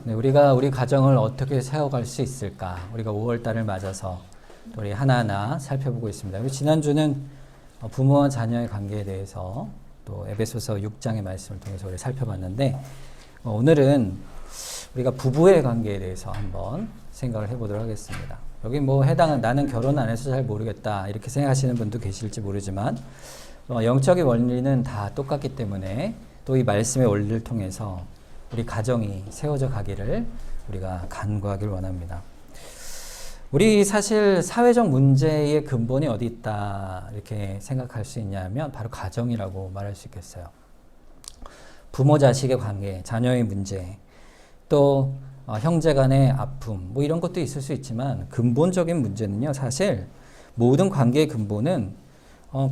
네, 우리가 우리 가정을 어떻게 세워갈 수 있을까? 우리가 5월달을 맞아서 또 우리 하나하나 살펴보고 있습니다. 우리 지난주는 부모와 자녀의 관계에 대해서 또 에베소서 6장의 말씀을 통해서 우리 살펴봤는데 오늘은 우리가 부부의 관계에 대해서 한번 생각을 해보도록 하겠습니다. 여기 뭐 해당은 나는 결혼 안 해서 잘 모르겠다 이렇게 생각하시는 분도 계실지 모르지만 영적인 원리는 다 똑같기 때문에 또 이 말씀의 원리를 통해서 우리 가정이 세워져 가기를 우리가 간구하길 원합니다. 우리 사실 사회적 문제의 근본이 어디 있다 이렇게 생각할 수 있냐면 바로 가정이라고 말할 수 있겠어요. 부모 자식의 관계, 자녀의 문제, 또 형제 간의 아픔 뭐 이런 것도 있을 수 있지만 근본적인 문제는요. 사실 모든 관계의 근본은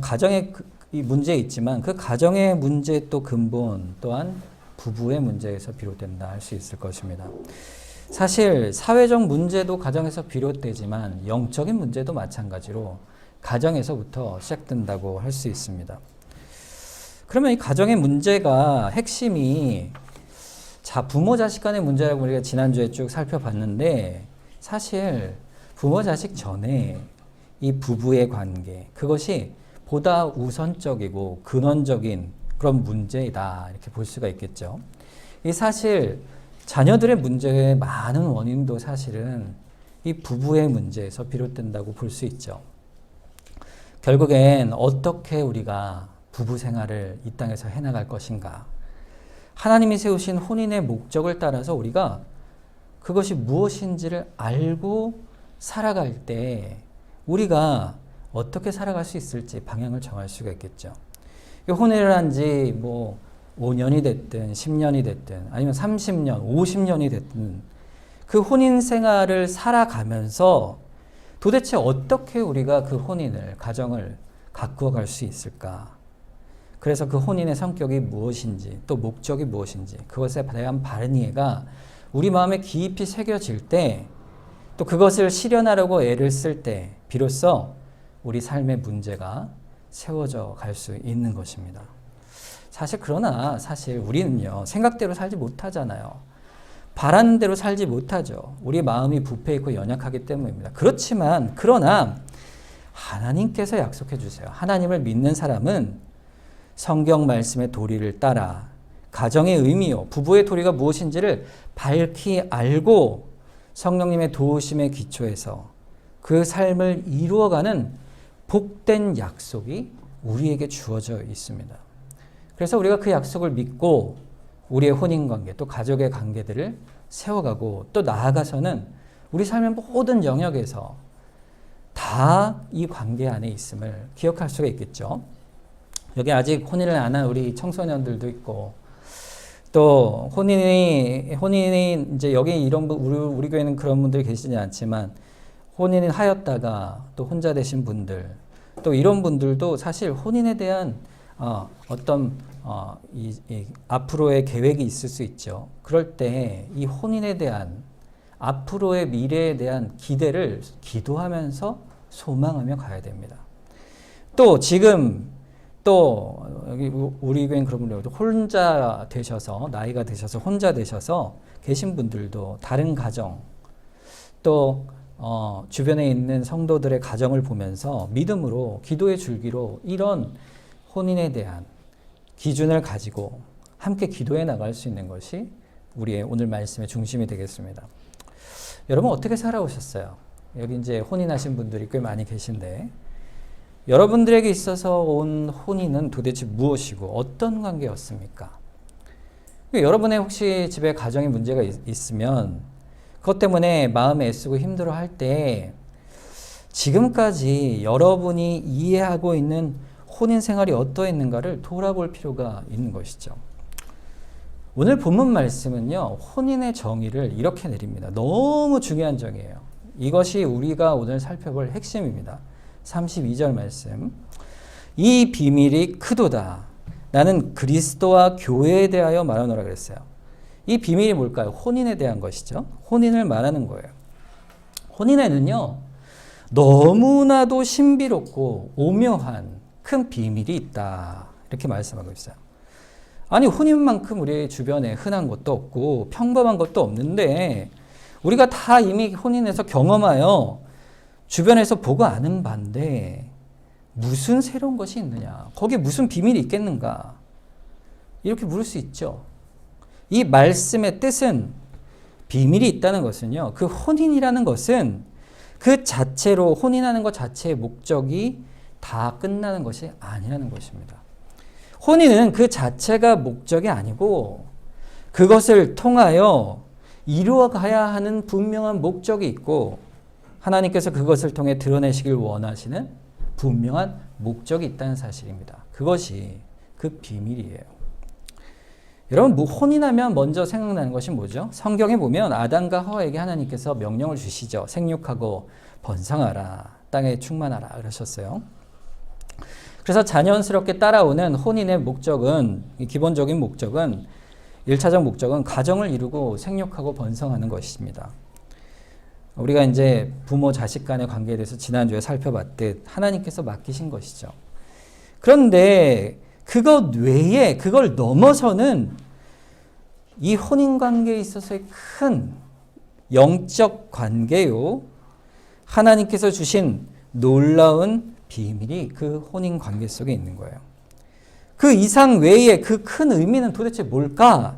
가정의 이 문제에 있지만 그 가정의 문제 또 근본 또한 부부의 문제에서 비롯된다 할 수 있을 것입니다. 사실 사회적 문제도 가정에서 비롯되지만 영적인 문제도 마찬가지로 가정에서부터 시작된다고 할 수 있습니다. 그러면 이 가정의 문제가 핵심이 부모 자식 간의 문제라고 우리가 지난주에 쭉 살펴봤는데 사실 부모 자식 전에 이 부부의 관계 그것이 보다 우선적이고 근원적인 그런 문제이다 이렇게 볼 수가 있겠죠. 이 사실 자녀들의 문제의 많은 원인도 사실은 이 부부의 문제에서 비롯된다고 볼 수 있죠. 결국엔 어떻게 우리가 부부 생활을 이 땅에서 해나갈 것인가. 하나님이 세우신 혼인의 목적을 따라서 우리가 그것이 무엇인지를 알고 살아갈 때 우리가 어떻게 살아갈 수 있을지 방향을 정할 수가 있겠죠. 혼인을 한 지 뭐 5년이 됐든 10년이 됐든 아니면 30년, 50년이 됐든 그 혼인 생활을 살아가면서 도대체 어떻게 우리가 그 혼인을, 가정을 가꾸어 갈 수 있을까? 그래서 그 혼인의 성격이 무엇인지 또 목적이 무엇인지 그것에 대한 바른 이해가 우리 마음에 깊이 새겨질 때 또 그것을 실현하려고 애를 쓸 때 비로소 우리 삶의 문제가 세워져 갈 수 있는 것입니다. 그러나 우리는요, 생각대로 살지 못하잖아요. 바라는 대로 살지 못하죠. 우리 마음이 부패 있고 연약하기 때문입니다. 그러나 하나님께서 약속해 주세요. 하나님을 믿는 사람은 성경 말씀의 도리를 따라 가정의 의미요, 부부의 도리가 무엇인지를 밝히 알고 성령님의 도우심에 기초해서 그 삶을 이루어가는 복된 약속이 우리에게 주어져 있습니다. 그래서 우리가 그 약속을 믿고 우리의 혼인관계 또 가족의 관계들을 세워가고 또 나아가서는 우리 삶의 모든 영역에서 다 이 관계 안에 있음을 기억할 수가 있겠죠. 여기 아직 혼인을 안 한 우리 청소년들도 있고 또 혼인이 이제 여기 이런 우리 교회는 그런 분들이 계시지 않지만 혼인을 하였다가 또 혼자 되신 분들 또 이런 분들도 사실 혼인에 대한 앞으로의 계획이 있을 수 있죠. 그럴 때 이 혼인에 대한 앞으로의 미래에 대한 기대를 기도하면서 소망하며 가야 됩니다. 또 지금 또 여기 우리 교회는 그런 분들 혼자 되셔서 나이가 드셔서 혼자 되셔서 계신 분들도 다른 가정 또 주변에 있는 성도들의 가정을 보면서 믿음으로 기도의 줄기로 이런 혼인에 대한 기준을 가지고 함께 기도해 나갈 수 있는 것이 우리의 오늘 말씀의 중심이 되겠습니다. 여러분 어떻게 살아오셨어요? 여기 이제 혼인하신 분들이 꽤 많이 계신데 여러분들에게 있어서 온 혼인은 도대체 무엇이고 어떤 관계였습니까? 여러분의 혹시 집에 가정에 문제가 있으면 그것 때문에 마음에 애쓰고 힘들어할 때 지금까지 여러분이 이해하고 있는 혼인 생활이 어떠했는가를 돌아볼 필요가 있는 것이죠. 오늘 본문 말씀은요, 혼인의 정의를 이렇게 내립니다. 너무 중요한 정의예요. 이것이 우리가 오늘 살펴볼 핵심입니다. 32절 말씀. 이 비밀이 크도다. 나는 그리스도와 교회에 대하여 말하노라 그랬어요. 이 비밀이 뭘까요? 혼인에 대한 것이죠. 혼인을 말하는 거예요. 혼인에는요, 너무나도 신비롭고 오묘한 큰 비밀이 있다. 이렇게 말씀하고 있어요. 아니 혼인만큼 우리 주변에 흔한 것도 없고 평범한 것도 없는데 우리가 다 이미 혼인해서 경험하여 주변에서 보고 아는 바인데 무슨 새로운 것이 있느냐? 거기에 무슨 비밀이 있겠는가? 이렇게 물을 수 있죠. 이 말씀의 뜻은 비밀이 있다는 것은요. 그 혼인이라는 것은 그 자체로 혼인하는 것 자체의 목적이 다 끝나는 것이 아니라는 것입니다. 혼인은 그 자체가 목적이 아니고 그것을 통하여 이루어가야 하는 분명한 목적이 있고 하나님께서 그것을 통해 드러내시길 원하시는 분명한 목적이 있다는 사실입니다. 그것이 그 비밀이에요. 여러분, 혼인하면 먼저 생각나는 것이 뭐죠? 성경에 보면 아담과 하와에게 하나님께서 명령을 주시죠. 생육하고 번성하라, 땅에 충만하라 그러셨어요. 그래서 자연스럽게 따라오는 혼인의 목적은, 기본적인 목적은, 1차적 목적은 가정을 이루고 생육하고 번성하는 것입니다. 우리가 이제 부모 자식 간의 관계에 대해서 지난주에 살펴봤듯 하나님께서 맡기신 것이죠. 그런데 그것 외에 그걸 넘어서는 이 혼인 관계에 있어서의 큰 영적 관계요. 하나님께서 주신 놀라운 비밀이 그 혼인 관계 속에 있는 거예요. 그 이상 외에 그 큰 의미는 도대체 뭘까?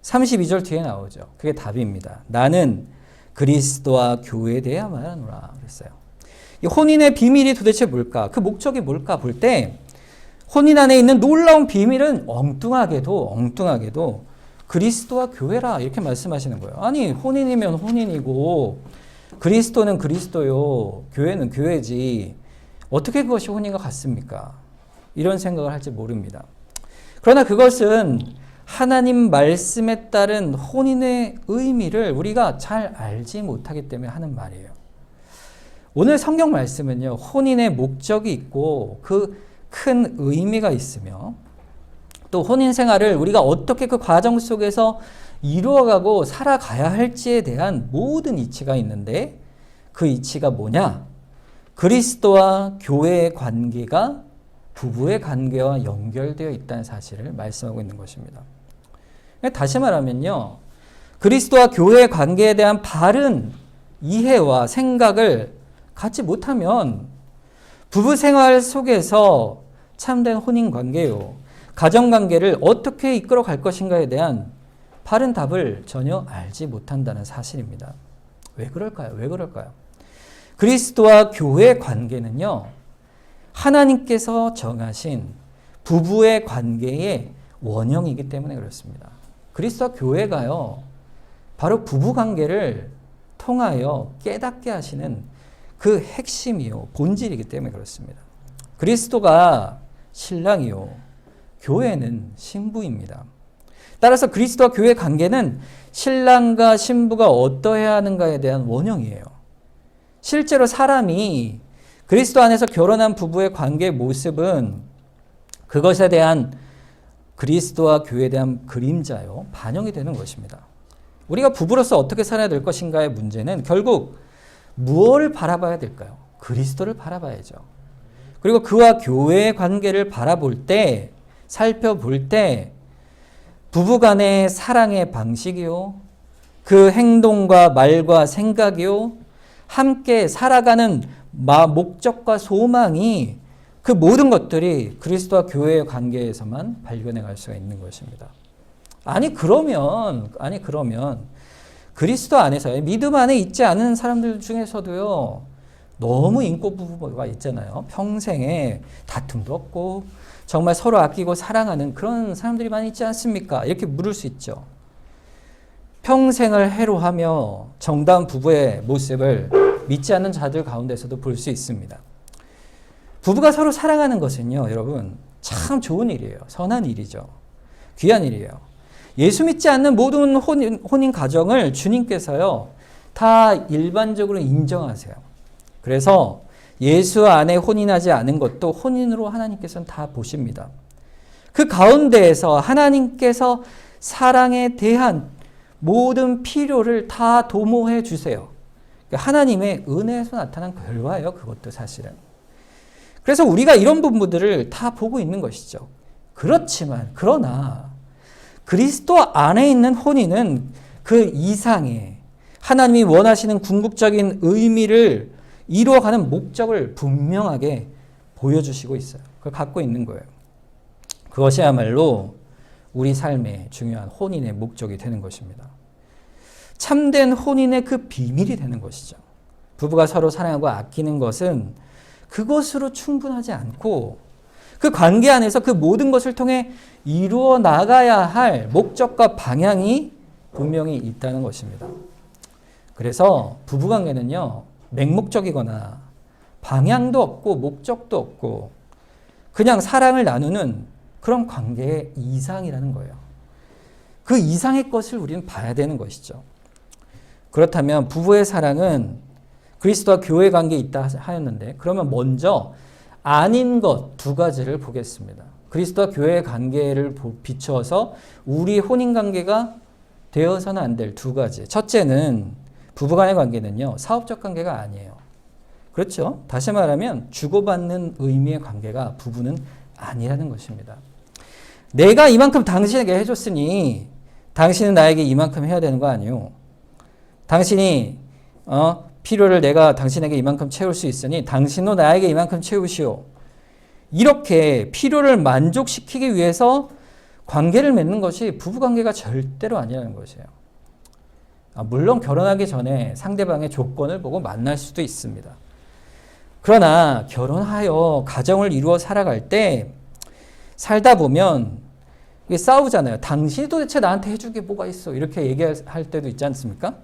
32절 뒤에 나오죠. 그게 답입니다. 나는 그리스도와 교회에 대해 말하노라 그랬어요. 이 혼인의 비밀이 도대체 뭘까? 그 목적이 뭘까 볼 때 혼인 안에 있는 놀라운 비밀은 엉뚱하게도 그리스도와 교회라 이렇게 말씀하시는 거예요. 아니 혼인이면 혼인이고 그리스도는 그리스도요, 교회는 교회지 어떻게 그것이 혼인과 같습니까? 이런 생각을 할지 모릅니다. 그러나 그것은 하나님 말씀에 따른 혼인의 의미를 우리가 잘 알지 못하기 때문에 하는 말이에요. 오늘 성경 말씀은요, 혼인의 목적이 있고 그 큰 의미가 있으며 또 혼인 생활을 우리가 어떻게 그 과정 속에서 이루어가고 살아가야 할지에 대한 모든 이치가 있는데 그 이치가 뭐냐? 그리스도와 교회의 관계가 부부의 관계와 연결되어 있다는 사실을 말씀하고 있는 것입니다. 다시 말하면요, 그리스도와 교회의 관계에 대한 바른 이해와 생각을 갖지 못하면 부부 생활 속에서 참된 혼인 관계요, 가정 관계를 어떻게 이끌어 갈 것인가에 대한 바른 답을 전혀 알지 못한다는 사실입니다. 왜 그럴까요? 그리스도와 교회의 관계는요, 하나님께서 정하신 부부의 관계의 원형이기 때문에 그렇습니다. 그리스도와 교회가요, 바로 부부 관계를 통하여 깨닫게 하시는 그 핵심이요, 본질이기 때문에 그렇습니다. 그리스도가 신랑이요, 교회는 신부입니다. 따라서 그리스도와 교회 관계는 신랑과 신부가 어떠해야 하는가에 대한 원형이에요. 실제로 사람이 그리스도 안에서 결혼한 부부의 관계의 모습은 그것에 대한 그리스도와 교회에 대한 그림자요, 반영이 되는 것입니다. 우리가 부부로서 어떻게 살아야 될 것인가의 문제는 결국 무엇을 바라봐야 될까요? 그리스도를 바라봐야죠. 그리고 그와 교회의 관계를 바라볼 때, 살펴볼 때 부부간의 사랑의 방식이요, 그 행동과 말과 생각이요, 함께 살아가는 목적과 소망이, 그 모든 것들이 그리스도와 교회의 관계에서만 발견해 갈 수가 있는 것입니다. 아니 그러면 그리스도 안에서 믿음 안에 있지 않은 사람들 중에서도요, 너무 인고 부부가 있잖아요. 평생에 다툼도 없고 정말 서로 아끼고 사랑하는 그런 사람들이 많이 있지 않습니까? 이렇게 물을 수 있죠. 평생을 해로하며 정다운 부부의 모습을 믿지 않는 자들 가운데서도 볼 수 있습니다. 부부가 서로 사랑하는 것은요, 여러분, 참 좋은 일이에요. 선한 일이죠. 귀한 일이에요. 예수 믿지 않는 모든 혼인 가정을 주님께서요, 다 일반적으로 인정하세요. 그래서 예수 안에 혼인하지 않은 것도 혼인으로 하나님께서는 다 보십니다. 그 가운데에서 하나님께서 사랑에 대한 모든 필요를 다 도모해 주세요. 하나님의 은혜에서 나타난 결과예요. 그것도 사실은. 그래서 우리가 이런 부분들을 다 보고 있는 것이죠. 그러나 그리스도 안에 있는 혼인은 그 이상의 하나님이 원하시는 궁극적인 의미를 이루어가는 목적을 분명하게 보여주시고 있어요. 그걸 갖고 있는 거예요. 그것이야말로 우리 삶의 중요한 혼인의 목적이 되는 것입니다. 참된 혼인의 그 비밀이 되는 것이죠. 부부가 서로 사랑하고 아끼는 것은 그것으로 충분하지 않고 그 관계 안에서 그 모든 것을 통해 이루어 나가야 할 목적과 방향이 분명히 있다는 것입니다. 그래서 부부관계는요, 맹목적이거나 방향도 없고 목적도 없고 그냥 사랑을 나누는 그런 관계의 이상이라는 거예요. 그 이상의 것을 우리는 봐야 되는 것이죠. 그렇다면 부부의 사랑은 그리스도와 교회 관계에 있다 하였는데, 그러면 먼저 아닌 것 두 가지를 보겠습니다. 그리스도와 교회의 관계를 비추어서 우리 혼인 관계가 되어서는 안 될 두 가지. 첫째는 부부간의 관계는요, 사업적 관계가 아니에요. 그렇죠? 다시 말하면 주고받는 의미의 관계가 부부는 아니라는 것입니다. 내가 이만큼 당신에게 해줬으니 당신은 나에게 이만큼 해야 되는 거 아니에요. 당신이 필요를 내가 당신에게 이만큼 채울 수 있으니 당신도 나에게 이만큼 채우시오. 이렇게 필요를 만족시키기 위해서 관계를 맺는 것이 부부관계가 절대로 아니라는 것이에요. 물론 결혼하기 전에 상대방의 조건을 보고 만날 수도 있습니다. 그러나 결혼하여 가정을 이루어 살아갈 때 살다 보면 이게 싸우잖아요. 당신이 도대체 나한테 해줄 게 뭐가 있어? 이렇게 얘기할 때도 있지 않습니까?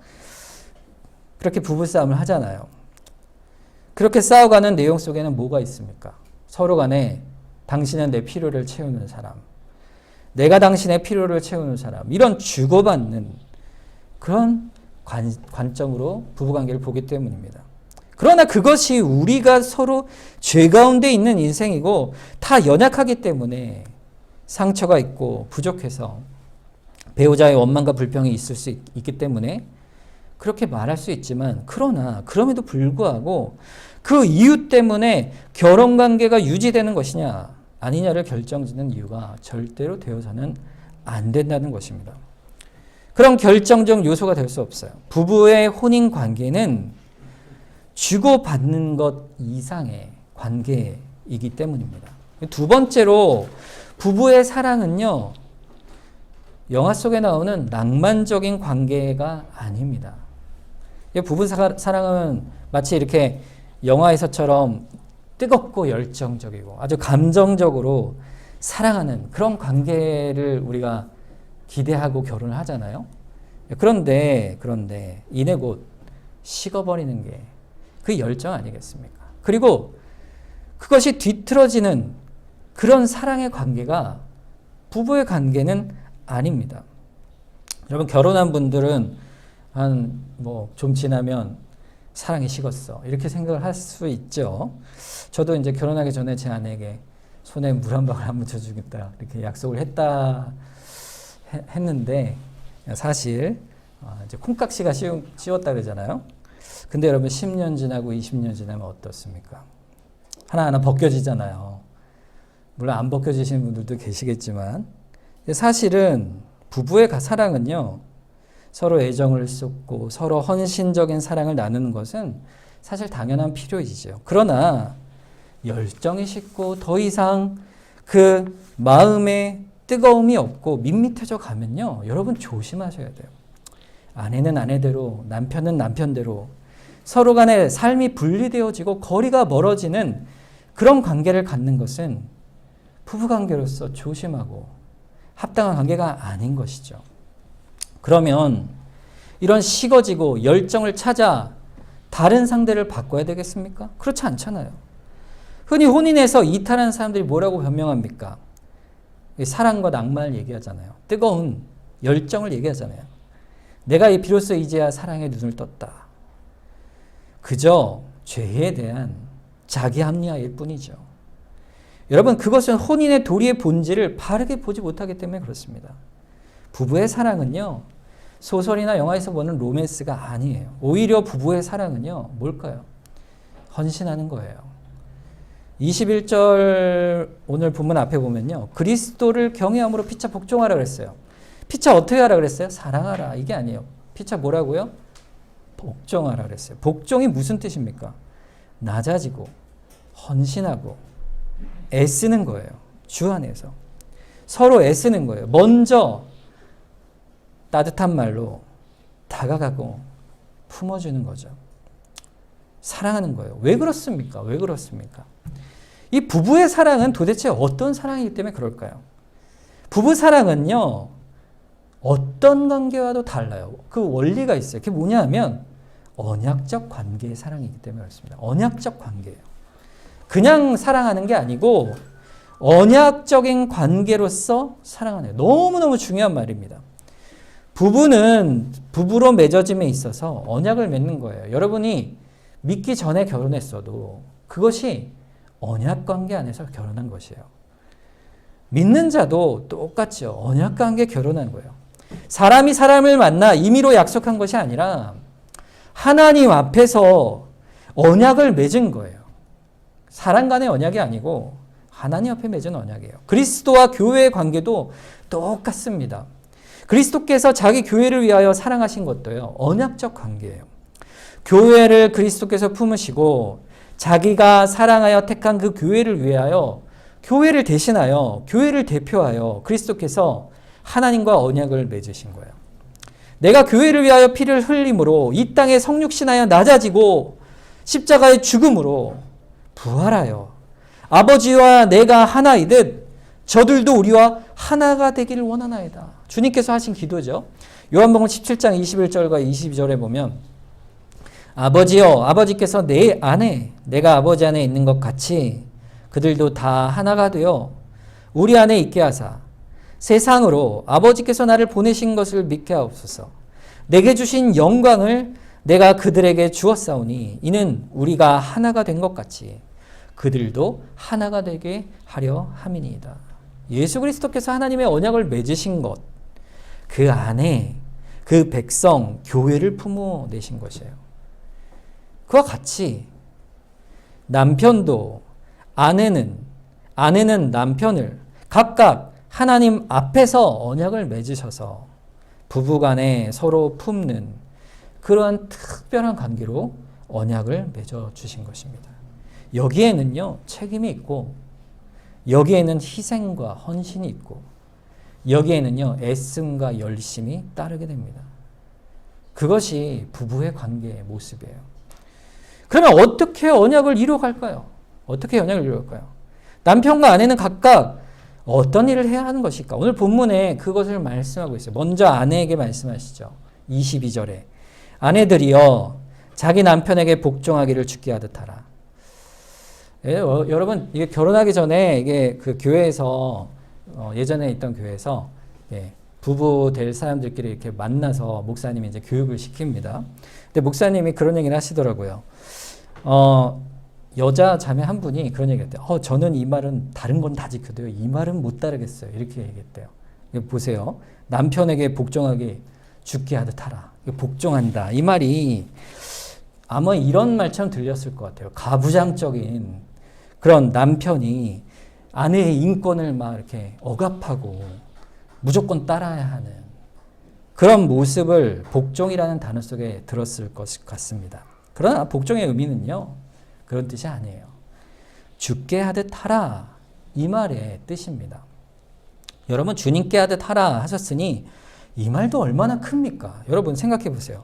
그렇게 부부싸움을 하잖아요. 그렇게 싸워가는 내용 속에는 뭐가 있습니까? 서로 간에 당신은 내 필요를 채우는 사람, 내가 당신의 필요를 채우는 사람, 이런 주고받는 그런 관점으로 부부관계를 보기 때문입니다. 그러나 그것이 우리가 서로 죄 가운데 있는 인생이고 다 연약하기 때문에 상처가 있고 부족해서 배우자의 원망과 불평이 있을 수 있기 때문에 그렇게 말할 수 있지만, 그러나 그럼에도 불구하고 그 이유 때문에 결혼관계가 유지되는 것이냐 아니냐를 결정짓는 이유가 절대로 되어서는 안 된다는 것입니다. 그런 결정적 요소가 될 수 없어요. 부부의 혼인관계는 주고받는 것 이상의 관계이기 때문입니다. 두 번째로 부부의 사랑은요, 영화 속에 나오는 낭만적인 관계가 아닙니다. 부부 사랑은 마치 이렇게 영화에서처럼 뜨겁고 열정적이고 아주 감정적으로 사랑하는 그런 관계를 우리가 기대하고 결혼을 하잖아요. 그런데 이내 곧 식어버리는 게 그 열정 아니겠습니까? 그리고 그것이 뒤틀어지는 그런 사랑의 관계가 부부의 관계는 아닙니다. 여러분, 결혼한 분들은 좀 지나면 사랑이 식었어, 이렇게 생각을 할 수 있죠. 저도 이제 결혼하기 전에 제 아내에게 손에 물 한 방울 안 묻혀주겠다 이렇게 약속을 했는데 사실 이제 콩깍지가 씌웠다 그러잖아요. 근데 여러분, 10년 지나고 20년 지나면 어떻습니까? 하나하나 벗겨지잖아요. 물론 안 벗겨지시는 분들도 계시겠지만, 사실은 부부의 사랑은요, 서로 애정을 쏟고 서로 헌신적인 사랑을 나누는 것은 사실 당연한 필요이죠. 그러나 열정이 식고 더 이상 그 마음에 뜨거움이 없고 밋밋해져 가면요, 여러분 조심하셔야 돼요. 아내는 아내대로, 남편은 남편대로 서로 간에 삶이 분리되어지고 거리가 멀어지는 그런 관계를 갖는 것은 부부관계로서 조심하고 합당한 관계가 아닌 것이죠. 그러면 이런 식어지고 열정을 찾아 다른 상대를 바꿔야 되겠습니까? 그렇지 않잖아요. 흔히 혼인에서 이탈하는 사람들이 뭐라고 변명합니까? 사랑과 낭만을 얘기하잖아요. 뜨거운 열정을 얘기하잖아요. 내가 비로소 이제야 사랑에 눈을 떴다. 그저 죄에 대한 자기 합리화일 뿐이죠. 여러분, 그것은 혼인의 도리의 본질을 바르게 보지 못하기 때문에 그렇습니다. 부부의 사랑은요, 소설이나 영화에서 보는 로맨스가 아니에요. 오히려 부부의 사랑은요, 뭘까요? 헌신하는 거예요. 21절 오늘 본문 앞에 보면요, 그리스도를 경외함으로 피차 복종하라 그랬어요. 피차 어떻게 하라 그랬어요? 사랑하라. 이게 아니에요. 피차 뭐라고요? 복종하라 그랬어요. 복종이 무슨 뜻입니까? 낮아지고 헌신하고 애쓰는 거예요. 주 안에서. 서로 애쓰는 거예요. 먼저 따뜻한 말로 다가가고 품어주는 거죠. 사랑하는 거예요. 왜 그렇습니까? 왜 그렇습니까? 이 부부의 사랑은 도대체 어떤 사랑이기 때문에 그럴까요? 부부 사랑은요, 어떤 관계와도 달라요. 그 원리가 있어요. 그게 뭐냐 하면 언약적 관계의 사랑이기 때문에 그렇습니다. 언약적 관계예요. 그냥 사랑하는 게 아니고 언약적인 관계로서 사랑하는 거예요. 너무너무 중요한 말입니다. 부부는 부부로 맺어짐에 있어서 언약을 맺는 거예요. 여러분이 믿기 전에 결혼했어도 그것이 언약 관계 안에서 결혼한 것이에요. 믿는 자도 똑같죠. 언약 관계 결혼한 거예요. 사람이 사람을 만나 임의로 약속한 것이 아니라 하나님 앞에서 언약을 맺은 거예요. 사람 간의 언약이 아니고 하나님 앞에 맺은 언약이에요. 그리스도와 교회의 관계도 똑같습니다. 그리스도께서 자기 교회를 위하여 사랑하신 것도요, 언약적 관계예요. 교회를 그리스도께서 품으시고 자기가 사랑하여 택한 그 교회를 위하여, 교회를 대신하여, 교회를 대표하여 그리스도께서 하나님과 언약을 맺으신 거예요. 내가 교회를 위하여 피를 흘림으로 이 땅에 성육신하여 낮아지고 십자가의 죽음으로 부활하여 아버지와 내가 하나이듯 저들도 우리와 하나가 되기를 원하나이다. 주님께서 하신 기도죠. 요한복음 17장 21절과 22절에 보면 아버지여, 아버지께서 내 안에 내가 아버지 안에 있는 것 같이 그들도 다 하나가 되어 우리 안에 있게 하사 세상으로 아버지께서 나를 보내신 것을 믿게 하옵소서. 내게 주신 영광을 내가 그들에게 주었사오니 이는 우리가 하나가 된 것 같이 그들도 하나가 되게 하려 함이니이다. 예수 그리스도께서 하나님의 언약을 맺으신 것, 그 안에 그 백성, 교회를 품어내신 것이에요. 그와 같이 남편도 아내는 남편을 각각 하나님 앞에서 언약을 맺으셔서 부부간에 서로 품는 그러한 특별한 관계로 언약을 맺어주신 것입니다. 여기에는요, 책임이 있고 여기에는 희생과 헌신이 있고 여기에는요, 애씀과 열심이 따르게 됩니다. 그것이 부부의 관계의 모습이에요. 그러면 어떻게 언약을 이루어갈까요? 어떻게 언약을 이루어갈까요? 남편과 아내는 각각 어떤 일을 해야 하는 것일까? 오늘 본문에 그것을 말씀하고 있어요. 먼저 아내에게 말씀하시죠. 22절에 아내들이여 자기 남편에게 복종하기를 주께 하듯 하라. 예, 여러분 이게 결혼하기 전에 이게 그 교회에서 예전에 있던 교회에서 부부 될 사람들끼리 이렇게 만나서 목사님이 이제 교육을 시킵니다. 근데 목사님이 그런 얘기를 하시더라고요. 여자 자매 한 분이 그런 얘기 했대요. 저는 이 말은 다른 건 다 지켜도요. 이 말은 못 따르겠어요. 이렇게 얘기했대요. 보세요. 남편에게 복종하기 죽게 하듯 하라. 복종한다. 이 말이 아마 이런 말처럼 들렸을 것 같아요. 가부장적인 그런 남편이 아내의 인권을 막 이렇게 억압하고 무조건 따라야 하는 그런 모습을 복종이라는 단어 속에 들었을 것 같습니다. 그러나 복종의 의미는요, 그런 뜻이 아니에요. 주께 하듯 하라, 이 말의 뜻입니다. 여러분 주님께 하듯 하라 하셨으니 이 말도 얼마나 큽니까? 여러분 생각해 보세요.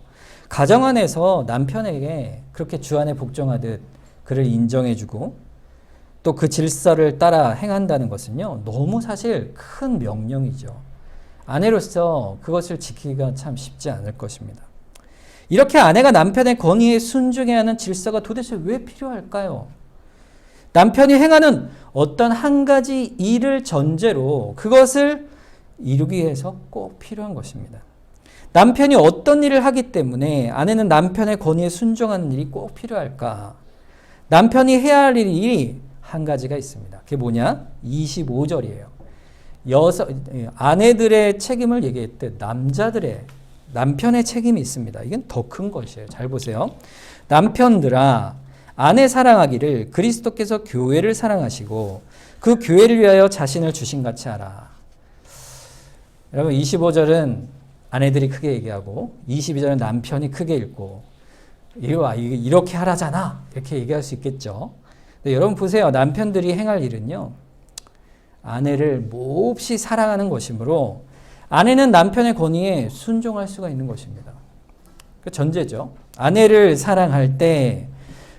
가정 안에서 남편에게 그렇게 주 안에 복종하듯 그를 인정해주고 또 그 질서를 따라 행한다는 것은요, 너무 사실 큰 명령이죠. 아내로서 그것을 지키기가 참 쉽지 않을 것입니다. 이렇게 아내가 남편의 권위에 순종해야 하는 질서가 도대체 왜 필요할까요? 남편이 행하는 어떤 한 가지 일을 전제로 그것을 이루기 위해서 꼭 필요한 것입니다. 남편이 어떤 일을 하기 때문에 아내는 남편의 권위에 순종하는 일이 꼭 필요할까? 남편이 해야 할 일이 한 가지가 있습니다. 그게 뭐냐? 25절이에요. 아내들의 책임을 얘기했듯 남편의 책임이 있습니다. 이건 더 큰 것이에요. 잘 보세요. 남편들아, 아내 사랑하기를 그리스도께서 교회를 사랑하시고 그 교회를 위하여 자신을 주신 같이 하라. 여러분 25절은 아내들이 크게 얘기하고 22절은 남편이 크게 읽고 이리 와 이렇게 하라잖아 이렇게 얘기할 수 있겠죠. 근데 여러분 보세요. 남편들이 행할 일은요. 아내를 몹시 사랑하는 것이므로 아내는 남편의 권위에 순종할 수가 있는 것입니다. 그 전제죠. 아내를 사랑할 때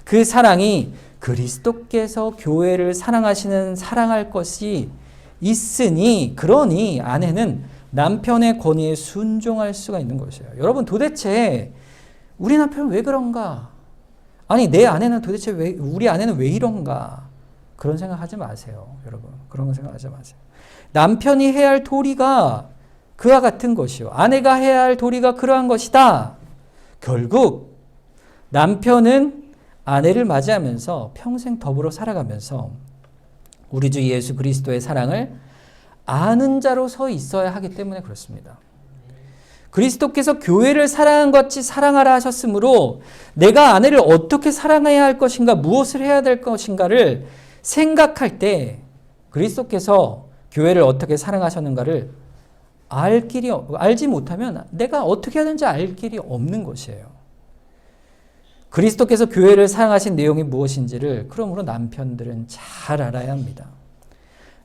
그 사랑이 그리스도께서 교회를 사랑하시는 사랑할 것이 있으니 그러니 아내는 남편의 권위에 순종할 수가 있는 것이에요. 여러분 도대체 우리 남편은 왜 그런가? 아니 내 아내는 도대체 우리 아내는 왜 이런가? 그런 생각하지 마세요. 여러분 그런 거 생각하지 마세요. 남편이 해야 할 도리가 그와 같은 것이요. 아내가 해야 할 도리가 그러한 것이다. 결국 남편은 아내를 맞이하면서 평생 더불어 살아가면서 우리 주 예수 그리스도의 사랑을 아는 자로서 있어야 하기 때문에 그렇습니다. 그리스도께서 교회를 사랑한 것 같이 사랑하라 하셨으므로 내가 아내를 어떻게 사랑해야 할 것인가 무엇을 해야 될 것인가를 생각할 때 그리스도께서 교회를 어떻게 사랑하셨는가를 알지 못하면 내가 어떻게 하는지 알 길이 없는 것이에요. 그리스도께서 교회를 사랑하신 내용이 무엇인지를 그러므로 남편들은 잘 알아야 합니다.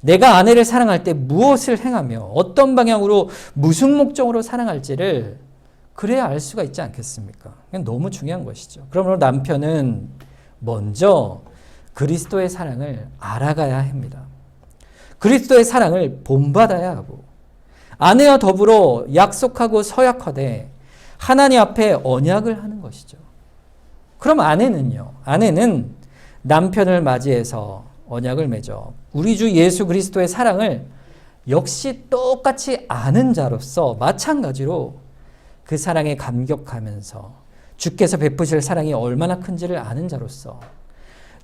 내가 아내를 사랑할 때 무엇을 행하며 어떤 방향으로 무슨 목적으로 사랑할지를 그래야 알 수가 있지 않겠습니까? 이건 너무 중요한 것이죠. 그러므로 남편은 먼저 그리스도의 사랑을 알아가야 합니다. 그리스도의 사랑을 본받아야 하고 아내와 더불어 약속하고 서약하되 하나님 앞에 언약을 하는 것이죠. 그럼 아내는요. 아내는 남편을 맞이해서 언약을 맺어 우리 주 예수 그리스도의 사랑을 역시 똑같이 아는 자로서 마찬가지로 그 사랑에 감격하면서 주께서 베푸실 사랑이 얼마나 큰지를 아는 자로서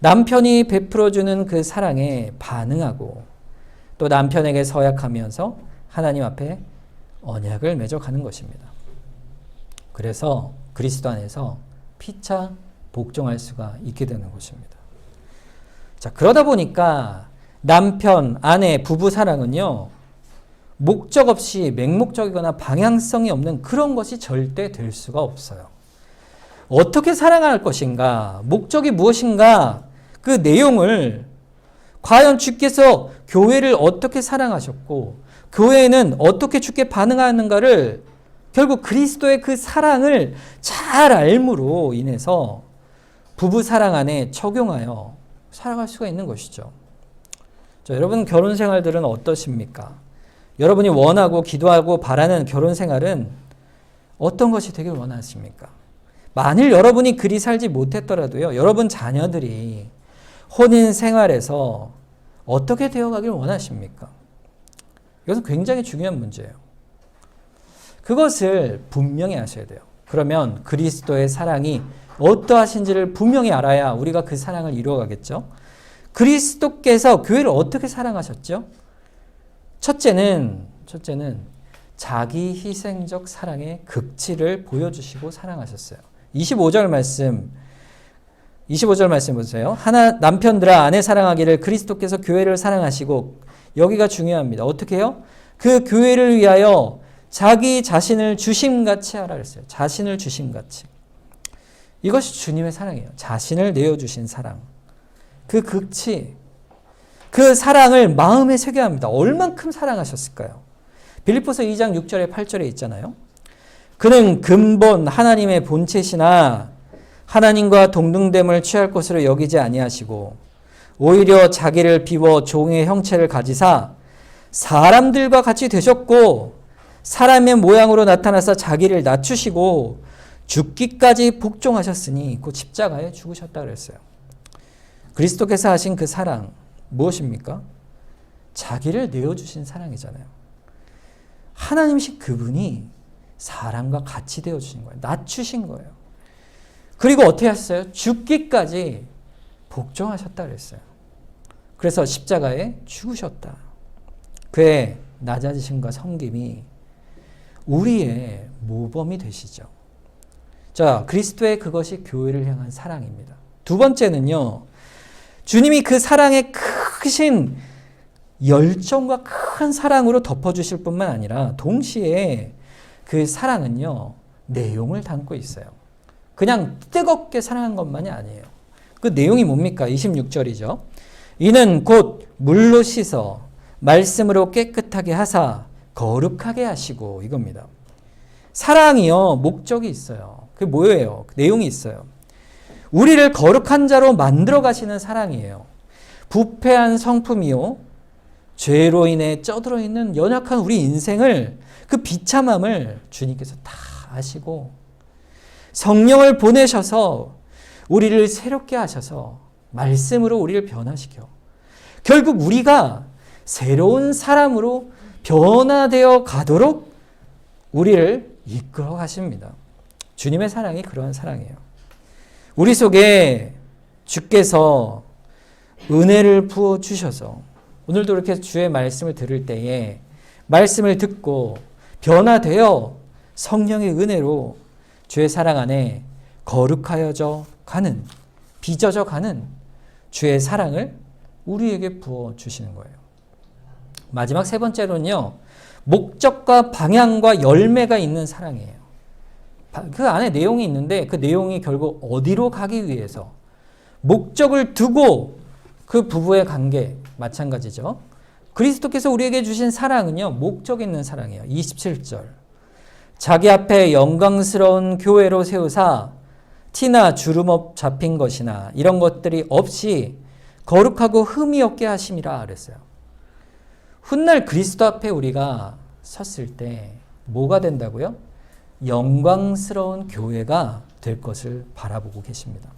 남편이 베풀어주는 그 사랑에 반응하고 또 남편에게 서약하면서 하나님 앞에 언약을 맺어가는 것입니다. 그래서 그리스도 안에서 피차 복종할 수가 있게 되는 것입니다. 자, 그러다 보니까 남편, 아내, 부부 사랑은요, 목적 없이 맹목적이거나 방향성이 없는 그런 것이 절대 될 수가 없어요. 어떻게 사랑할 것인가, 목적이 무엇인가, 그 내용을 과연 주께서 교회를 어떻게 사랑하셨고, 교회는 어떻게 주께 반응하는가를 결국 그리스도의 그 사랑을 잘 알므로 인해서 부부 사랑 안에 적용하여 살아갈 수가 있는 것이죠. 자, 여러분 결혼 생활들은 어떠십니까? 여러분이 원하고 기도하고 바라는 결혼 생활은 어떤 것이 되길 원하십니까? 만일 여러분이 그리 살지 못했더라도요. 여러분 자녀들이 혼인 생활에서 어떻게 되어가길 원하십니까? 이것은 굉장히 중요한 문제예요. 그것을 분명히 아셔야 돼요. 그러면 그리스도의 사랑이 어떠하신지를 분명히 알아야 우리가 그 사랑을 이루어가겠죠. 그리스도께서 교회를 어떻게 사랑하셨죠? 첫째는 자기 희생적 사랑의 극치를 보여주시고 사랑하셨어요. 25절 말씀 보세요. 남편들아 아내 사랑하기를 그리스도께서 교회를 사랑하시고 여기가 중요합니다. 어떻게 해요? 그 교회를 위하여 자기 자신을 주심같이 하라 그랬어요. 자신을 주심같이. 이것이 주님의 사랑이에요. 자신을 내어주신 사랑. 그 극치, 그 사랑을 마음에 새겨야 합니다. 얼만큼 사랑하셨을까요? 빌립보서 2장 6절에 8절에 있잖아요. 그는 근본 하나님의 본체시나 하나님과 동등됨을 취할 것으로 여기지 아니하시고 오히려 자기를 비워 종의 형체를 가지사 사람들과 같이 되셨고 사람의 모양으로 나타나서 자기를 낮추시고 죽기까지 복종하셨으니 곧 십자가에 죽으셨다 그랬어요. 그리스도께서 하신 그 사랑 무엇입니까? 자기를 내어주신 사랑이잖아요. 하나님이신 그분이 사람과 같이 되어주신 거예요. 낮추신 거예요. 그리고 어떻게 하셨어요? 죽기까지 복종하셨다 그랬어요. 그래서 십자가에 죽으셨다. 그의 낮아지심과 섬김이 우리의 모범이 되시죠. 자, 그리스도의 그것이 교회를 향한 사랑입니다. 두 번째는요. 주님이 그 사랑의 크신 열정과 큰 사랑으로 덮어주실 뿐만 아니라 동시에 그 사랑은요, 내용을 담고 있어요. 그냥 뜨겁게 사랑한 것만이 아니에요. 그 내용이 뭡니까? 26절이죠. 이는 곧 물로 씻어 말씀으로 깨끗하게 하사 거룩하게 하시고, 이겁니다. 사랑이요, 목적이 있어요. 그게 뭐예요? 내용이 있어요. 우리를 거룩한 자로 만들어 가시는 사랑이에요. 부패한 성품이요, 죄로 인해 쩌들어 있는 연약한 우리 인생을, 그 비참함을 주님께서 다 아시고 성령을 보내셔서 우리를 새롭게 하셔서 말씀으로 우리를 변화시켜 결국 우리가 새로운 사람으로 변화되어 가도록 우리를 이끌어 가십니다. 주님의 사랑이 그러한 사랑이에요. 우리 속에 주께서 은혜를 부어 주셔서 오늘도 이렇게 주의 말씀을 들을 때에 말씀을 듣고 변화되어 성령의 은혜로 주의 사랑 안에 거룩하여져 가는, 빚어져 가는 주의 사랑을 우리에게 부어 주시는 거예요. 마지막 세 번째로는요, 목적과 방향과 열매가 있는 사랑이에요. 그 안에 내용이 있는데 그 내용이 결국 어디로 가기 위해서 목적을 두고 그 부부의 관계 마찬가지죠. 그리스도께서 우리에게 주신 사랑은요, 목적 있는 사랑이에요. 27절. 자기 앞에 영광스러운 교회로 세우사 티나 주름 잡힌 것이나 이런 것들이 없이 거룩하고 흠이 없게 하심이라 그랬어요. 훗날 그리스도 앞에 우리가 섰을 때 뭐가 된다고요? 영광스러운 교회가 될 것을 바라보고 계십니다.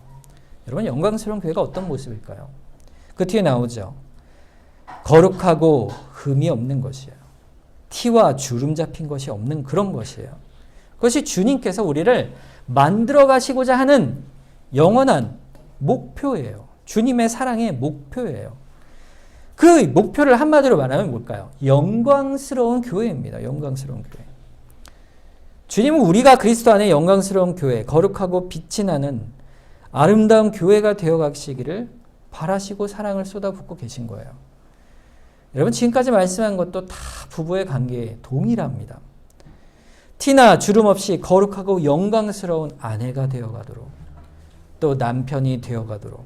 여러분, 영광스러운 교회가 어떤 모습일까요? 그 뒤에 나오죠. 거룩하고 흠이 없는 것이에요. 티와 주름 잡힌 것이 없는 그런 것이에요. 그것이 주님께서 우리를 만들어 가시고자 하는 영원한 목표예요. 주님의 사랑의 목표예요. 그 목표를 한마디로 말하면 뭘까요? 영광스러운 교회입니다. 영광스러운 교회. 주님은 우리가 그리스도 안에 영광스러운 교회, 거룩하고 빛이 나는 아름다운 교회가 되어 가시기를 바라시고 사랑을 쏟아붓고 계신 거예요. 여러분, 지금까지 말씀한 것도 다 부부의 관계에 동일합니다. 티나 주름 없이 거룩하고 영광스러운 아내가 되어가도록, 또 남편이 되어가도록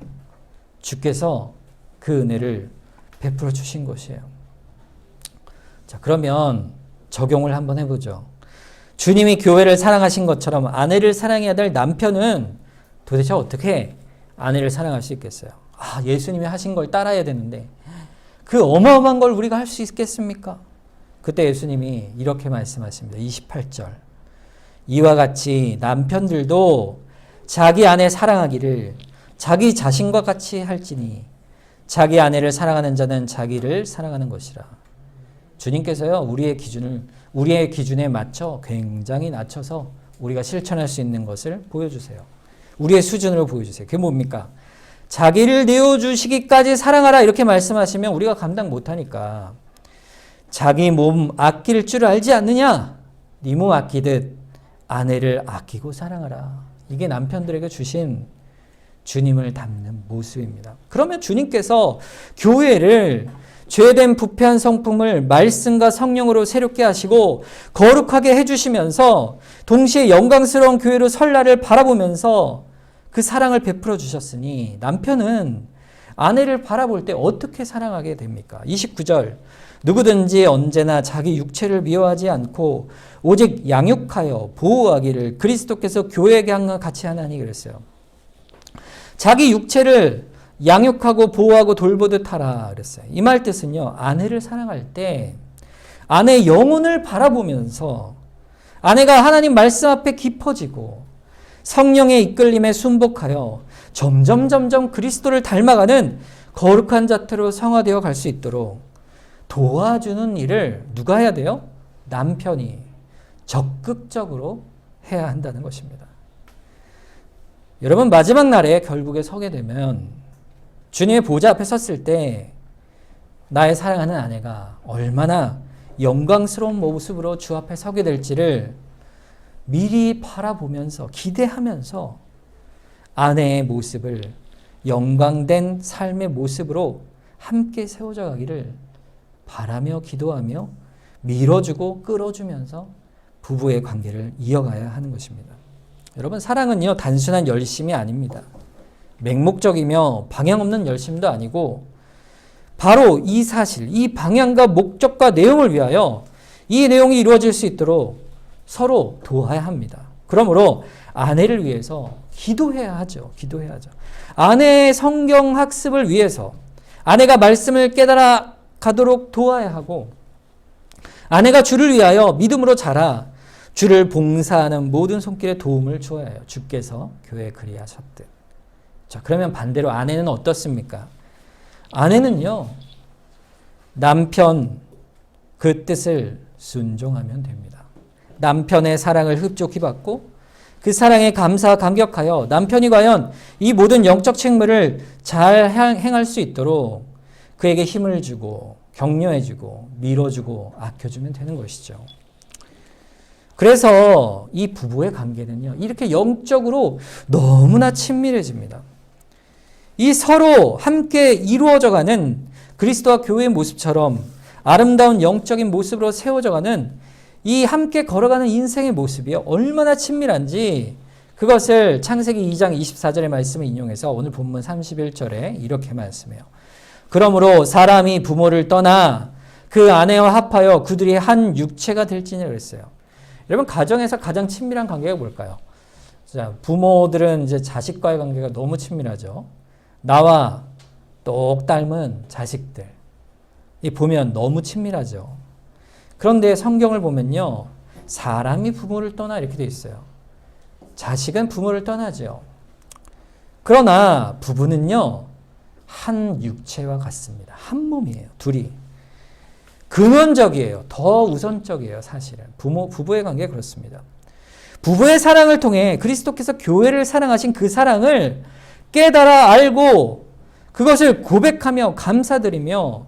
주께서 그 은혜를 베풀어 주신 것이에요. 자, 그러면 적용을 한번 해보죠. 주님이 교회를 사랑하신 것처럼 아내를 사랑해야 될 남편은 도대체 어떻게 아내를 사랑할 수 있겠어요? 예수님이 하신 걸 따라야 되는데 그 어마어마한 걸 우리가 할 수 있겠습니까? 그때 예수님이 이렇게 말씀하십니다. 28절. 이와 같이 남편들도 자기 아내 사랑하기를 자기 자신과 같이 할지니 자기 아내를 사랑하는 자는 자기를 사랑하는 것이라. 주님께서요, 우리의 기준에 맞춰 굉장히 낮춰서 우리가 실천할 수 있는 것을 보여주세요. 우리의 수준으로 보여주세요. 그게 뭡니까? 자기를 내어주시기까지 사랑하라 이렇게 말씀하시면 우리가 감당 못하니까 자기 몸 아낄 줄 알지 않느냐? 네 몸 아끼듯 아내를 아끼고 사랑하라. 이게 남편들에게 주신 주님을 닮는 모습입니다. 그러면 주님께서 교회를 죄된 부패한 성품을 말씀과 성령으로 새롭게 하시고 거룩하게 해주시면서 동시에 영광스러운 교회로 설 날을 바라보면서 그 사랑을 베풀어 주셨으니 남편은 아내를 바라볼 때 어떻게 사랑하게 됩니까? 29절. 누구든지 언제나 자기 육체를 미워하지 않고 오직 양육하여 보호하기를 그리스도께서 교회에게 항상 같이 하나니 그랬어요. 자기 육체를 양육하고 보호하고 돌보듯 하라 그랬어요. 이 말 뜻은요, 아내를 사랑할 때 아내의 영혼을 바라보면서 아내가 하나님 말씀 앞에 깊어지고 성령의 이끌림에 순복하여 점점 그리스도를 닮아가는 거룩한 자태로 성화되어 갈 수 있도록 도와주는 일을 누가 해야 돼요? 남편이 적극적으로 해야 한다는 것입니다. 여러분, 마지막 날에 결국에 서게 되면 주님의 보좌 앞에 섰을 때 나의 사랑하는 아내가 얼마나 영광스러운 모습으로 주 앞에 서게 될지를 미리 바라보면서 기대하면서 아내의 모습을 영광된 삶의 모습으로 함께 세워져 가기를 바라며 기도하며 밀어주고 끌어주면서 부부의 관계를 이어가야 하는 것입니다. 여러분, 사랑은요, 단순한 열심이 아닙니다. 맹목적이며 방향 없는 열심도 아니고 바로 이 사실, 이 방향과 목적과 내용을 위하여 이 내용이 이루어질 수 있도록 서로 도와야 합니다. 그러므로 아내를 위해서 기도해야 하죠. 아내의 성경 학습을 위해서 아내가 말씀을 깨달아 가도록 도와야 하고, 아내가 주를 위하여 믿음으로 자라 주를 봉사하는 모든 손길에 도움을 주어야 해요. 주께서 교회에 그리하셨듯. 자, 그러면 반대로 아내는 어떻습니까? 아내는요, 남편 그 뜻을 순종하면 됩니다. 남편의 사랑을 흡족히 받고 그 사랑에 감사 감격하여 남편이 과연 이 모든 영적 책무를 잘 행할 수 있도록 그에게 힘을 주고 격려해주고 밀어주고 아껴주면 되는 것이죠. 그래서 이 부부의 관계는요, 이렇게 영적으로 너무나 친밀해집니다. 이 서로 함께 이루어져가는 그리스도와 교회의 모습처럼 아름다운 영적인 모습으로 세워져가는 이 함께 걸어가는 인생의 모습이 얼마나 친밀한지, 그것을 창세기 2장 24절의 말씀을 인용해서 오늘 본문 31절에 이렇게 말씀해요. 그러므로 사람이 부모를 떠나 그 아내와 합하여 그들이 한 육체가 될지니라 그랬어요. 여러분, 가정에서 가장 친밀한 관계가 뭘까요? 자, 부모들은 이제 자식과의 관계가 너무 친밀하죠. 나와 똑 닮은 자식들. 이 보면 너무 친밀하죠. 그런데 성경을 보면요, 사람이 부모를 떠나 이렇게 돼 있어요. 자식은 부모를 떠나죠. 그러나 부부는요, 한 육체와 같습니다. 한 몸이에요. 둘이. 근원적이에요. 더 우선적이에요. 사실은. 부부의 관계가 그렇습니다. 부부의 사랑을 통해 그리스도께서 교회를 사랑하신 그 사랑을 깨달아 알고 그것을 고백하며 감사드리며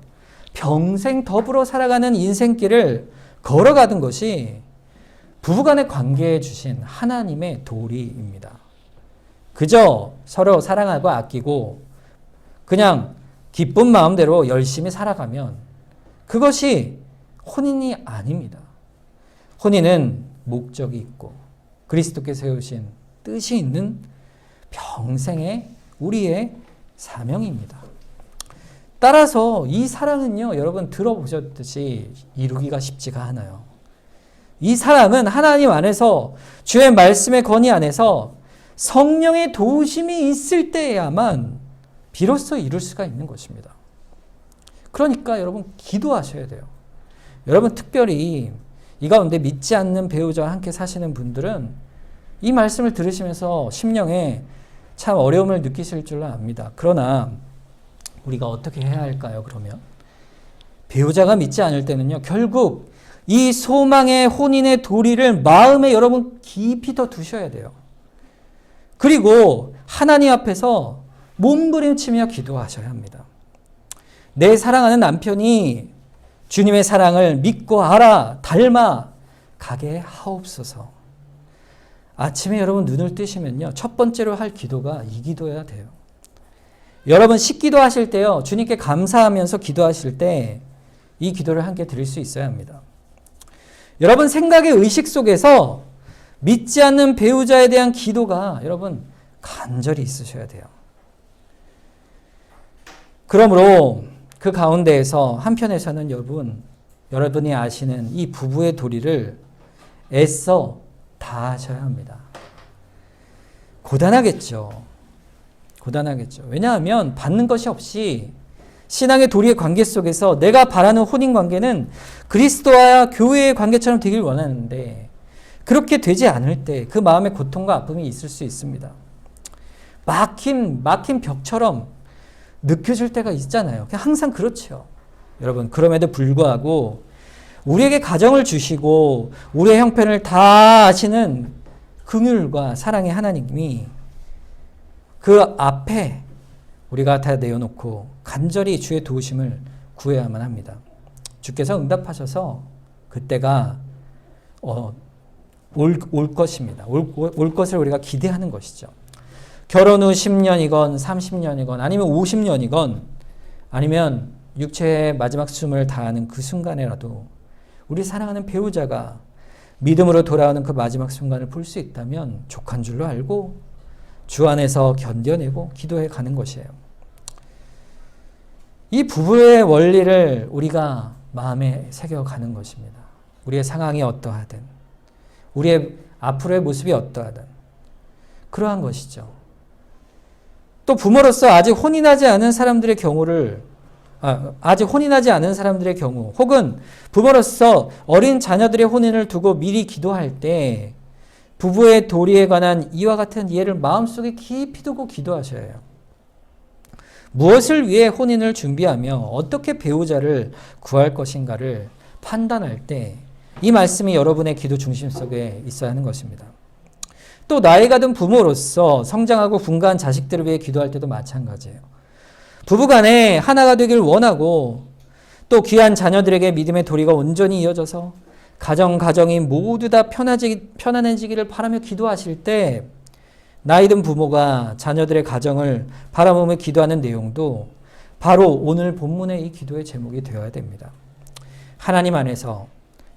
평생 더불어 살아가는 인생길을 걸어가는 것이 부부간의 관계에 주신 하나님의 도리입니다. 그저 서로 사랑하고 아끼고 그냥 기쁜 마음대로 열심히 살아가면 그것이 혼인이 아닙니다. 혼인은 목적이 있고 그리스도께서 세우신 뜻이 있는 평생의 우리의 사명입니다. 따라서 이 사랑은요, 여러분 들어보셨듯이 이루기가 쉽지가 않아요. 이 사랑은 하나님 안에서 주의 말씀의 권위 안에서 성령의 도우심이 있을 때에야만 비로소 이룰 수가 있는 것입니다. 그러니까 여러분 기도하셔야 돼요. 여러분 특별히 이 가운데 믿지 않는 배우자와 함께 사시는 분들은 이 말씀을 들으시면서 심령에 참 어려움을 느끼실 줄로 압니다. 그러나 우리가 어떻게 해야 할까요? 그러면 배우자가 믿지 않을 때는요, 결국 이 소망의 혼인의 도리를 마음에 여러분 깊이 더 두셔야 돼요. 그리고 하나님 앞에서 몸부림치며 기도하셔야 합니다. 내 사랑하는 남편이 주님의 사랑을 믿고 알아 닮아 가게 하옵소서. 아침에 여러분 눈을 뜨시면요, 첫 번째로 할 기도가 이 기도여야 돼요. 여러분 식기도 하실 때요, 주님께 감사하면서 기도하실 때 이 기도를 함께 드릴 수 있어야 합니다. 여러분 생각의 의식 속에서 믿지 않는 배우자에 대한 기도가 여러분 간절히 있으셔야 돼요. 그러므로 그 가운데에서 한편에서는 여러분이 아시는 이 부부의 도리를 애써 다하셔야 합니다. 고단하겠죠. 왜냐하면 받는 것이 없이 신앙의 도리의 관계 속에서 내가 바라는 혼인 관계는 그리스도와 교회의 관계처럼 되길 원하는데 그렇게 되지 않을 때 그 마음의 고통과 아픔이 있을 수 있습니다. 막힌 벽처럼 느껴질 때가 있잖아요. 항상 그렇죠. 여러분, 그럼에도 불구하고 우리에게 가정을 주시고 우리의 형편을 다 아시는 긍휼과 사랑의 하나님이 그 앞에 우리가 다 내어놓고 간절히 주의 도우심을 구해야만 합니다. 주께서 응답하셔서 그때가 올 것입니다. 올 것을 우리가 기대하는 것이죠. 결혼 후 10년이건 30년이건 아니면 50년이건 아니면 육체의 마지막 숨을 다하는 그 순간에라도 우리 사랑하는 배우자가 믿음으로 돌아오는 그 마지막 순간을 볼 수 있다면 족한 줄로 알고 주 안에서 견뎌내고 기도해 가는 것이에요. 이 부부의 원리를 우리가 마음에 새겨가는 것입니다. 우리의 상황이 어떠하든 우리의 앞으로의 모습이 어떠하든 그러한 것이죠. 또 부모로서 아직 혼인하지 않은 사람들의 경우를 아직 혼인하지 않은 사람들의 경우 혹은 부모로서 어린 자녀들의 혼인을 두고 미리 기도할 때 부부의 도리에 관한 이와 같은 이해를 마음속에 깊이 두고 기도하셔야 해요. 무엇을 위해 혼인을 준비하며 어떻게 배우자를 구할 것인가를 판단할 때 이 말씀이 여러분의 기도 중심 속에 있어야 하는 것입니다. 또 나이가 든 부모로서 성장하고 분가한 자식들을 위해 기도할 때도 마찬가지예요. 부부간에 하나가 되길 원하고 또 귀한 자녀들에게 믿음의 도리가 온전히 이어져서 가정이 모두 다 편안해지기를 바라며 기도하실 때 나이 든 부모가 자녀들의 가정을 바라보며 기도하는 내용도 바로 오늘 본문의 이 기도의 제목이 되어야 됩니다. 하나님 안에서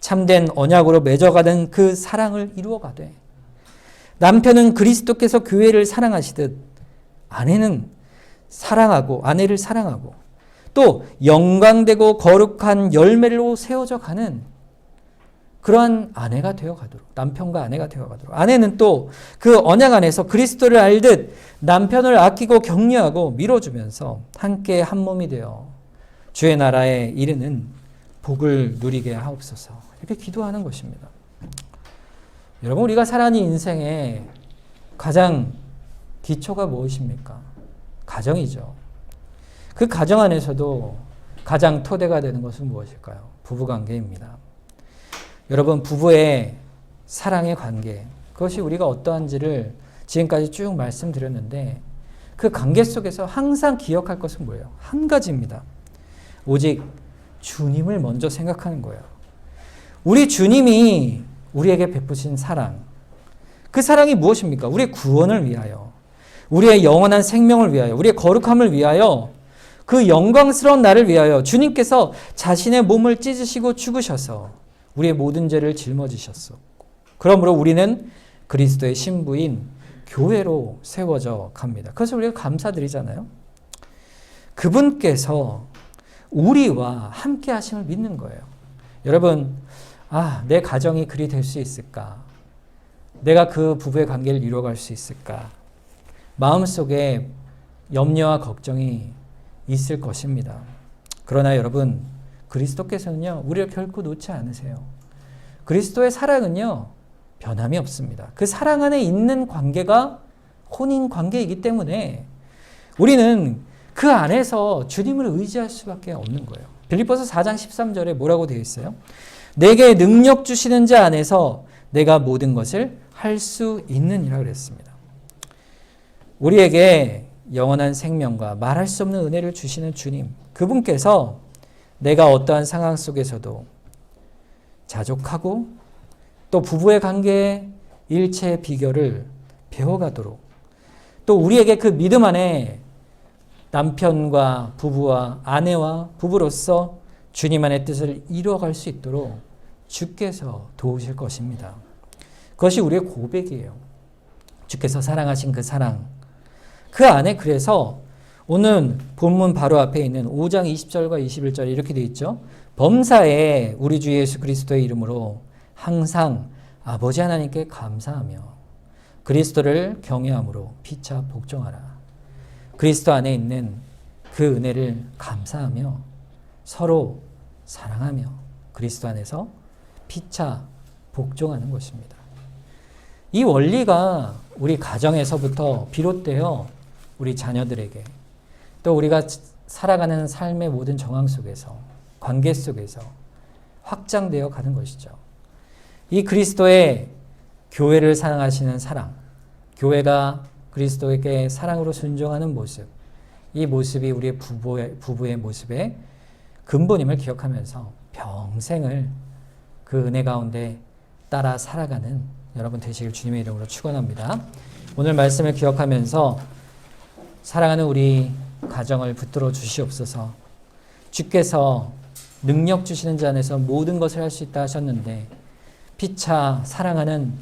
참된 언약으로 맺어가는 그 사랑을 이루어가되 남편은 그리스도께서 교회를 사랑하시듯 아내를 사랑하고 또 영광되고 거룩한 열매로 세워져 가는 그러한 아내가 되어가도록 남편과 아내가 되어가도록 아내는 또 그 언약 안에서 그리스도를 알듯 남편을 아끼고 격려하고 밀어주면서 함께 한 몸이 되어 주의 나라에 이르는 복을 누리게 하옵소서 이렇게 기도하는 것입니다. 여러분 우리가 살아가는 인생의 가장 기초가 무엇입니까? 가정이죠. 그 가정 안에서도 가장 토대가 되는 것은 무엇일까요? 부부관계입니다. 여러분 부부의 사랑의 관계 그것이 우리가 어떠한지를 지금까지 쭉 말씀드렸는데 그 관계 속에서 항상 기억할 것은 뭐예요? 한 가지입니다. 오직 주님을 먼저 생각하는 거예요. 우리 주님이 우리에게 베푸신 사랑 그 사랑이 무엇입니까? 우리의 구원을 위하여 우리의 영원한 생명을 위하여 우리의 거룩함을 위하여 그 영광스러운 나를 위하여 주님께서 자신의 몸을 찢으시고 죽으셔서 우리의 모든 죄를 짊어지셨고 그러므로 우리는 그리스도의 신부인 교회로 세워져 갑니다. 그래서 우리가 감사드리잖아요. 그분께서 우리와 함께 하심을 믿는 거예요. 여러분 내 가정이 그리 될 수 있을까? 내가 그 부부의 관계를 이루어갈 수 있을까? 마음속에 염려와 걱정이 있을 것입니다. 그러나 여러분 그리스도께서는요 우리를 결코 놓지 않으세요. 그리스도의 사랑은요 변함이 없습니다. 그 사랑 안에 있는 관계가 혼인 관계이기 때문에 우리는 그 안에서 주님을 의지할 수밖에 없는 거예요. 빌립보서 4장 13절에 뭐라고 되어 있어요? 내게 능력 주시는 자 안에서 내가 모든 것을 할 수 있느니라 그랬습니다. 우리에게 영원한 생명과 말할 수 없는 은혜를 주시는 주님, 그분께서 내가 어떠한 상황 속에서도 자족하고 또 부부의 관계의 일체의 비결을 배워가도록 또 우리에게 그 믿음 안에 남편과 부부와 아내와 부부로서 주님 안의 뜻을 이루어갈 수 있도록 주께서 도우실 것입니다. 그것이 우리의 고백이에요. 주께서 사랑하신 그 사랑. 그 안에 그래서 오늘 본문 바로 앞에 있는 5장 20절과 21절에 이렇게 되어 있죠. 범사에 우리 주 예수 그리스도의 이름으로 항상 아버지 하나님께 감사하며 그리스도를 경외함으로 피차 복종하라. 그리스도 안에 있는 그 은혜를 감사하며 서로 사랑하며 그리스도 안에서 피차 복종하는 것입니다. 이 원리가 우리 가정에서부터 비롯되어 우리 자녀들에게 또 우리가 살아가는 삶의 모든 정황 속에서 관계 속에서 확장되어 가는 것이죠. 이 그리스도의 교회를 사랑하시는 사랑, 교회가 그리스도에게 사랑으로 순종하는 모습, 이 모습이 우리의 부부의 모습의 근본임을 기억하면서 평생을 그 은혜 가운데 따라 살아가는 여러분 되시길 주님의 이름으로 축원합니다. 오늘 말씀을 기억하면서 사랑하는 우리 가정을 붙들어 주시옵소서. 주께서 능력 주시는 자 안에서 모든 것을 할 수 있다 하셨는데 피차 사랑하는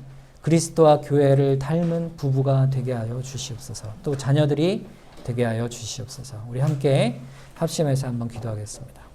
그리스도와 교회를 닮은 부부가 되게 하여 주시옵소서. 또 자녀들이 되게 하여 주시옵소서. 우리 함께 합심해서 한번 기도하겠습니다.